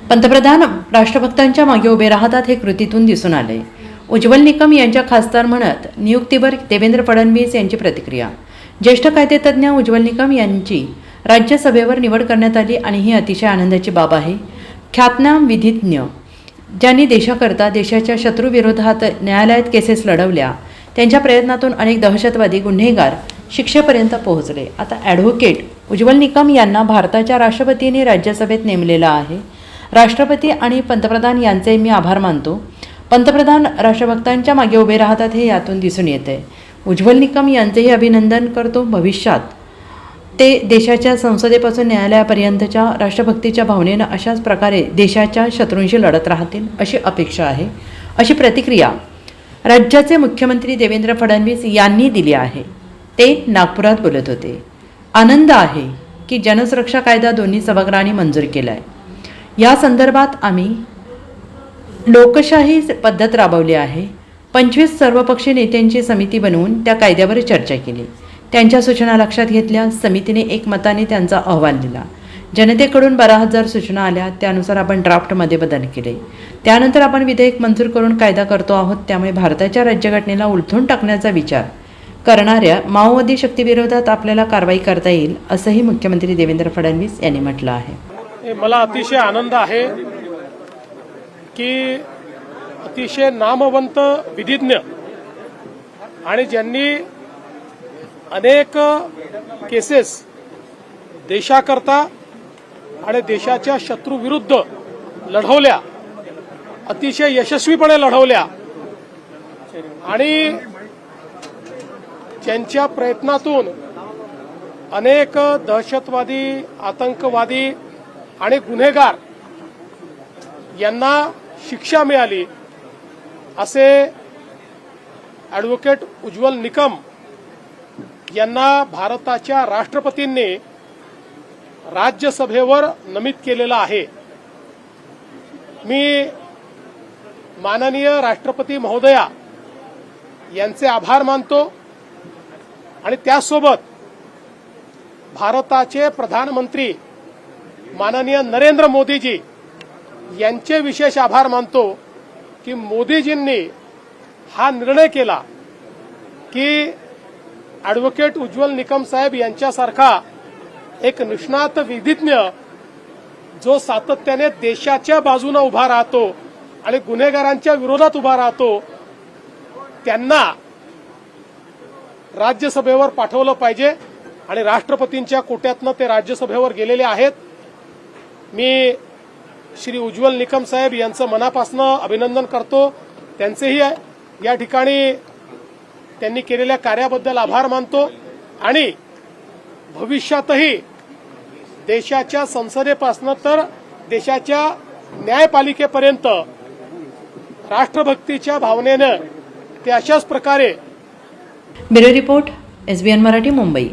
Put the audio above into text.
पंतप्रधान राष्ट्रभक्तांच्या मागे उभे राहतात हे कृतीतून दिसून आले। उज्ज्वल निकम यांच्या खासदार म्हणत नियुक्तीवर देवेंद्र फडणवीस यांची प्रतिक्रिया। ज्येष्ठ कायदेतज्ञ उज्ज्वल निकम यांची राज्यसभेवर निवड करण्यात आली आणि ही अतिशय आनंदाची बाब आहे। ख्यातनाम विधिज्ञ ज्यांनी देशाकरता देशाच्या शत्रूविरोधात न्यायालयात केसेस लढवल्या, त्यांच्या प्रयत्नातून अनेक दहशतवादी गुन्हेगार शिक्षेपर्यंत पोहोचले। आता ॲडव्होकेट उज्ज्वल निकम यांना भारताच्या राष्ट्रपतींनी राज्यसभेत नेमलेलं आहे। राष्ट्रपती आणि पंतप्रधान यांचे मी आभार मानतो। पंतप्रधान राष्ट्रभक्तांच्या मागे उभे राहतात हे यातून दिसून येते। उज्ज्वल निकम यांचेही अभिनंदन करतो। भविष्यात ते देशाच्या संसदेपासून न्यायालयापर्यंतच्या राष्ट्रभक्तीच्या भावनेनं अशाच प्रकारे देशाच्या शत्रूंशी लढत राहतील अशी अपेक्षा आहे, अशी प्रतिक्रिया राज्याचे मुख्यमंत्री देवेंद्र फडणवीस यांनी दिली आहे। ते नागपुरात बोलत होते। आनंद आहे की जनसुरक्षा कायदा दोन्ही सभागृहांनी मंजूर केला आहे। या संदर्भात आम्ही लोकशाही पद्धत राबवली आहे। 25 सर्वपक्षीय नेत्यांची समिती बनवून त्या कायद्यावर चर्चा केली। त्यांच्या सूचना लक्षात घेतल्या। समितीने एकमताने त्यांचा अहवाल दिला। जनतेकडून 12,000 सूचना आल्या। त्यानुसार आपण ड्राफ्टमध्ये बदल केले। त्यानंतर आपण विधेयक मंजूर करून कायदा करतो आहोत। त्यामुळे भारताच्या राज्यघटनेला उलथून टाकण्याचा विचार करणाऱ्या माओवादी शक्तीविरोधात आपल्याला कारवाई करता येईल, असंही मुख्यमंत्री देवेंद्र फडणवीस यांनी म्हटलं आहे। मला अतिशय आनंद आहे की अतिशय नामवंत विधिज्ञ आणि ज्यांनी अनेक केसेस देशाकरता आणि देशाच्या शत्रूविरुद्ध लढवल्या, अतिशय यशस्वीपणे लढवल्या आणि ज्यांच्या प्रयत्नातून अनेक दहशतवादी, आतंकवादी आणि गुन्हेगार यांना शिक्षा मिळाली, असे ॲडव्होकेट उज्ज्वल निकम यांना भारताच्या राष्ट्रपतींनी राज्यसभेवर नमित केलेलं आहे। मी माननीय राष्ट्रपती महोदया यांचे आभार मानतो आणि त्यासोबत भारताचे प्रधानमंत्री माननीय नरेंद्र मोदीजी यांचे विशेष आभार मानतो की मोदीजींनी हा निर्णय केला की ॲडव्होकेट उज्ज्वल निकम साहेब यांच्यासारखा एक निष्णात विधिज्ञ जो सातत्याने देशाच्या बाजूने उभा राहतो आणि गुन्हेगारांच्या विरोधात उभा राहतो, त्यांना राज्यसभेवर पाठवलं पाहिजे आणि राष्ट्रपतींच्या कोट्यातनं ते राज्यसभेवर गेलेले आहेत। मी श्री उज्ज्वल निकम साहेब यांचं मनापासून अभिनंदन करतो। त्यांचेही या ठिकाणी त्यांनी केलेल्या कार्याबद्दल आभार मानतो आणि भविष्यातही देशाच्या संसदेपासून तर देशाच्या न्यायपालिकेपर्यंत राष्ट्रभक्तीच्या भावनेनं ते अशाच प्रकारे। Bureau report, SBN Marathi, Mumbai.